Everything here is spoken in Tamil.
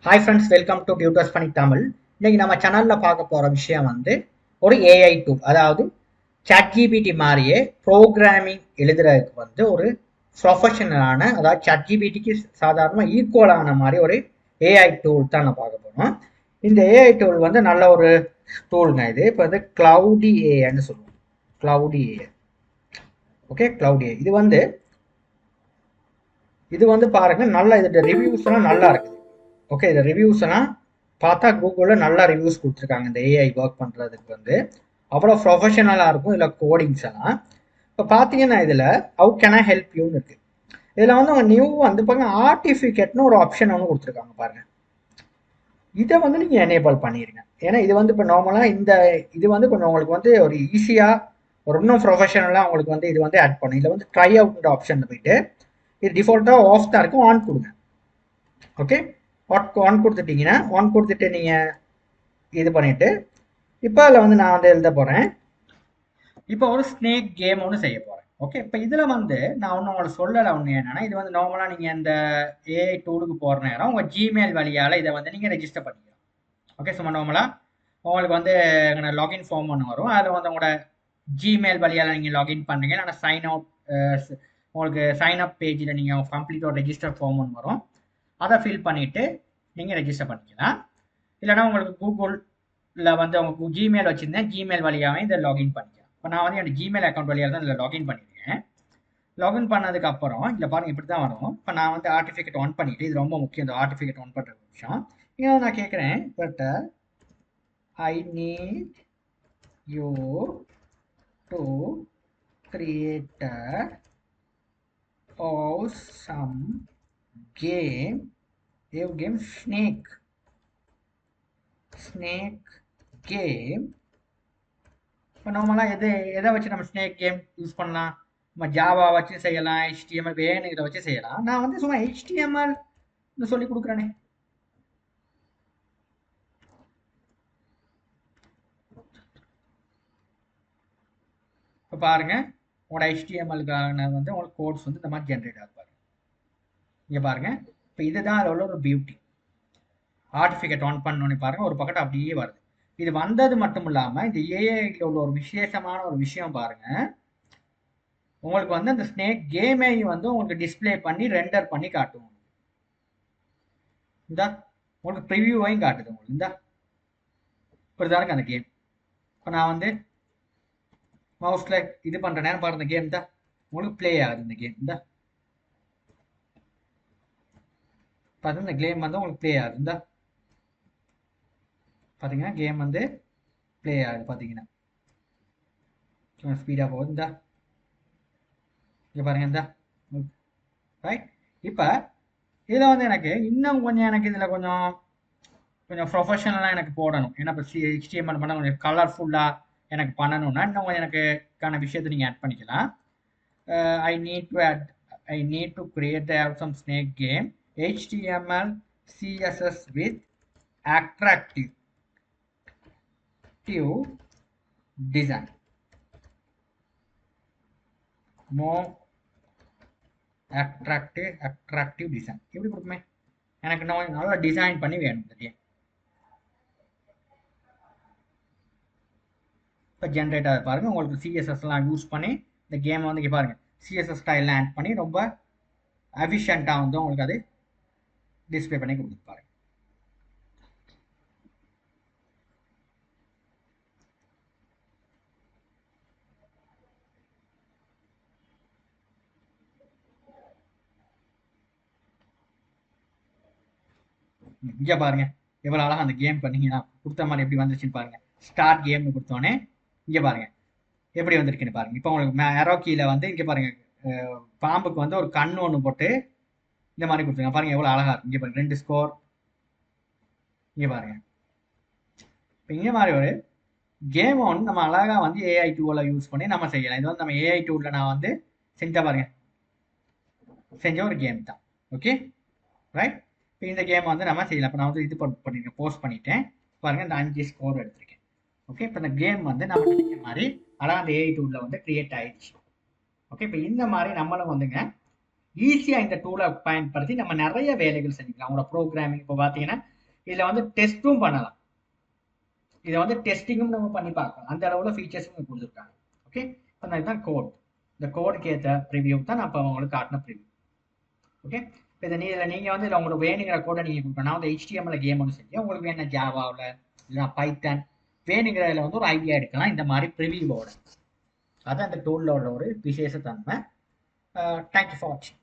Hi friends, welcome to tutors பண்ணி தமிழ். இன்னைக்கு நம்ம சேனல்ல பார்க்க போற விஷயம் ஒரு ஏஐ டூல், அதாவது சாட்ஜிபிடி மாதிரியே ப்ரோக்ராமிங் எழுதுறதுக்கு ஒரு ப்ரொஃபஷனலான, அதாவது சாட்ஜிபிடிக்கு சாதாரண ஈக்குவலான மாதிரி ஒரு ஏஐ டூல் தான் நான் பார்க்க போறோம். இந்த ஏஐ டூல் நல்ல ஒரு டூலுங்க. இது இப்போ கிளவுடி ஏஐன்னு சொல்லுவோம். Cloudy AI, okay. Cloudy AI இது பாருங்க, நல்ல இதோட ரிவ்யூஸ் எல்லாம் நல்லா இருக்குது. ஓகே, இந்த ரிவ்யூஸ் எல்லாம் பார்த்தா கூகுளில் நல்லா ரிவ்யூஸ் கொடுத்துருக்காங்க. இந்த ஏஐ ஒர்க் பண்ணுறதுக்கு அவ்வளோ ப்ரொஃபஷனலாக இருக்கும். இதில் கோடிங்ஸ் எல்லாம் இப்போ பார்த்தீங்கன்னா இதில் ஹவு கேன் ஐ ஹெல்ப் யூன்னு இருக்குது. இதில் அவங்க நியூ பாருங்க, ஆர்டிஃபிகேட்னு ஒரு ஆப்ஷன் கொடுத்துருக்காங்க பாருங்க. இதை நீங்கள் எனேபிள் பண்ணிடுங்க. ஏன்னா இது இப்போ நார்மலாக இது கொஞ்சம் உங்களுக்கு ஒரு ஈஸியாக ஒரு இன்னும் ப்ரொஃபஷனலாக உங்களுக்கு இது ஆட் பண்ணும். இதில் ட்ரை அவுட் ஆப்ஷன் போயிட்டு இது டிஃபால்ட்டாக ஆஃப் தான் இருக்கும், ஆன் கொடுங்க. ஓகே, ஆன் கொடுத்துட்டீங்கன்னா ஆன் கொடுத்துட்டு நீங்கள் இது பண்ணிவிட்டு இப்போ அதில் நான் எழுத போகிறேன். இப்போ ஒரு ஸ்னேக் கேம் ஒன்று செய்ய போகிறேன். ஓகே, இப்போ இதில் நான் ஒன்று உங்களுக்கு சொல்லலை. ஒன்று என்னென்னா, இது நார்மலாக நீங்கள் இந்த ஏஐ டூலுக்கு போகிற நேரம் உங்கள் ஜிமெயில் வழியால் இதை நீங்கள் ரெஜிஸ்டர் பண்ணிக்கலாம். ஓகே, சும்மா நார்மலாக உங்களுக்கு லாகின் ஃபார்ம் ஒன்று வரும். அதில் உங்களோட ஜிமெயில் வழியால் நீங்கள் லாகின் பண்ணுறீங்க. நான் சைன் அவுட் உங்களுக்கு சைன் அப் பேஜில் நீங்கள் கம்ப்ளீட்டாக ரெஜிஸ்டர் ஃபார்ம் ஒன்று வரும். அதை ஃபில் பண்ணிவிட்டு நீங்கள் ரெஜிஸ்டர் பண்ணிக்கலாம். இல்லைனா உங்களுக்கு கூகுளில் உங்கள் ஜிமெயில் வச்சுருந்தேன், ஜிமெயில் வழியாகவே இதை லாகின் பண்ணிக்கலாம். இப்போ நான் என் ஜிமெயில் அக்கௌண்ட் வழியாக தான் இதில் லாகின் பண்ணியிருக்கேன். லாகின் பண்ணதுக்கப்புறம் இதில் பாருங்கள் இப்படி தான் வரும். இப்போ நான் ஆர்டிஃபிகேட் ஆன் பண்ணிவிட்டு, இது ரொம்ப முக்கியம், இந்த ஆர்டிஃபிகேட் ஆன் பண்ணுற விஷயம். இங்கே நான் கேட்குறேன், but I need you to create some game snake game. இப்போ நார்மலாக எதை வச்சு நம்ம ஸ்னேக் கேம் யூஸ் பண்ணலாம்? நம்ம ஜாவா வச்சு செய்யலாம், HTML வேணுங்கிற வச்சு செய்யலாம். நான் சும்மா HTML சொல்லி கொடுக்குறேனே. இப்போ பாருங்க, உங்களோட HTML-க்கான உங்களுக்கு கோட்ஸ் இந்த மாதிரி ஜென்ரேட் ஆகுது. இங்கே பாருங்க, இப்போ இதுதான் அதில் உள்ள ஒரு பியூட்டி. ஆர்டிஃபிகேட் ஆன் பண்ணோன்னு பாருங்க, ஒரு பக்கத்து அப்படியே வருது. இது வந்தது மட்டும் இல்லாமல் இந்த ஏஐல உள்ள ஒரு விசேஷமான ஒரு விஷயம் பாருங்க, உங்களுக்கு அந்த ஸ்னேக் கேமையும் உங்களுக்கு டிஸ்பிளே பண்ணி ரெண்டர் பண்ணி காட்டுவோம். இந்த உங்களுக்கு ப்ரிவியூவையும் காட்டுது உங்களுக்கு. இந்த இப்படிதான் இருக்கு அந்த கேம். இப்போ நான் மவுஸ்ல இது பண்ற நேரம் பாருங்க, இந்த கேம் தான் உங்களுக்கு பிளே ஆகுது. இந்த கேம் இந்த பார்த்தா இந்த கேம் உங்களுக்கு பிளே ஆகுது. இந்த பார்த்தீங்கன்னா கேம் பிளே ஆகுது. பார்த்தீங்கன்னா ஸ்பீடாக போகுது. இந்த இங்கே பாருங்க, இந்த ரைட். இப்போ இதில் எனக்கு இன்னும் கொஞ்சம் இதில் கொஞ்சம் ப்ரொஃபஷனலாக எனக்கு போடணும். ஏன்னா இப்போ HTML பண்ண கொஞ்சம் கலர்ஃபுல்லாக எனக்கு பண்ணணும்னா இன்னும் கொஞ்சம் எனக்குக்கான விஷயத்தை நீங்கள் ஆட் பண்ணிக்கலாம். I need to create some snake game HTML CSS with attractive design. More attractive design. எப்படி கொடுக்குமே? எனக்கு நல்லா டிசைன் பண்ணி வேணும் இந்த கேம். இப்போ ஜென்ரேட் ஆகுது பாருங்க, உங்களுக்கு CSSலாம் யூஸ் பண்ணி இந்த கேமை இங்கே பாருங்க, CSS ஸ்டைலில் ஆட் பண்ணி ரொம்ப எஃபிஷியண்ட்டாக உங்களுக்கு அது டிஸ்பிளே பண்ணி கொடுத்து பாருங்க. இங்கே பாருங்க எவ்வளோ அழகாக அந்த கேம் பண்ணீங்கன்னா கொடுத்த மாதிரி எப்படி வந்துருச்சுன்னு பாருங்க. ஸ்டார்ட் கேம்னு கொடுத்தோன்னே இங்கே பாருங்க எப்படி வந்திருக்குன்னு பாருங்க. இப்போ உங்களுக்கு ஏரோ கீழே இங்கே பாருங்க, பாம்புக்கு ஒரு கண்ணு ஒன்று போட்டு இந்த மாதிரி கொடுத்துருங்க. பாருங்க எவ்வளோ அழகா இருக்கு. இங்கே பாருங்க 2 ஸ்கோர். இங்கே பாருங்க, இப்போ இங்கே மாதிரி ஒரு கேம் நம்ம அழகாக ஏஐ டூவில் யூஸ் பண்ணி நம்ம செய்யலாம். இது நம்ம ஏஐ டூவில் நான் செஞ்சா பாருங்க, செஞ்ச ஒரு கேம் தான். Okay right. இப்போ இந்த கேம் நம்ம செய்யலாம். இப்போ நான் இது பண்ணிருக்கேன், போஸ்ட் பண்ணிட்டேன் பாருங்க, இந்த 5 ஸ்கோர் எடுத்திருக்கேன். ஓகே, இப்போ இந்த கேம் நம்ம நினைக்கிற மாதிரி அழகாக அந்த ஏஐ டூலில் கிரியேட் ஆயிடுச்சு. ஓகே, இப்போ இந்த மாதிரி நம்மளும் ஈஸியாக இந்த டூலை பயன்படுத்தி நம்ம நிறைய வேலைகள் செஞ்சுக்கலாம். உங்களோட ப்ரோக்ராமிங் இப்போ பார்த்தீங்கன்னா இதில் வந்து டெஸ்ட்டும் பண்ணலாம். இதை வந்து டெஸ்டிங்கும் நம்ம பண்ணி பார்க்கலாம். அந்த அளவில் ஃபீச்சர்ஸும் கொடுத்துருக்காங்க. ஓகே, இப்போ இதுதான் கோட். இந்த கோடுக்கு ஏற்ற ப்ரிவியூ தான் நான் இப்போ உங்களுக்கு காட்டின ப்ரிவியூ. ஓகே, இப்போ இதில் நீங்கள் வந்து இதில் உங்களுக்கு வேணுங்கிற கோடை நீங்கள் கொடுக்கணும். நான் வந்து HTML கேம் ஒன்று செஞ்சேன். உங்களுக்கு வேணும் ஜாவாவில் இல்லைனா பைத்தான் வேணுங்கிறதுல வந்து ஒரு ஐடியா எடுக்கலாம் இந்த மாதிரி ப்ரிவியூவோட. அதான் அந்த டூலில் உள்ள ஒரு விசேஷ தன்மை. தேங்க்யூ ஃபார் வாட்சிங்.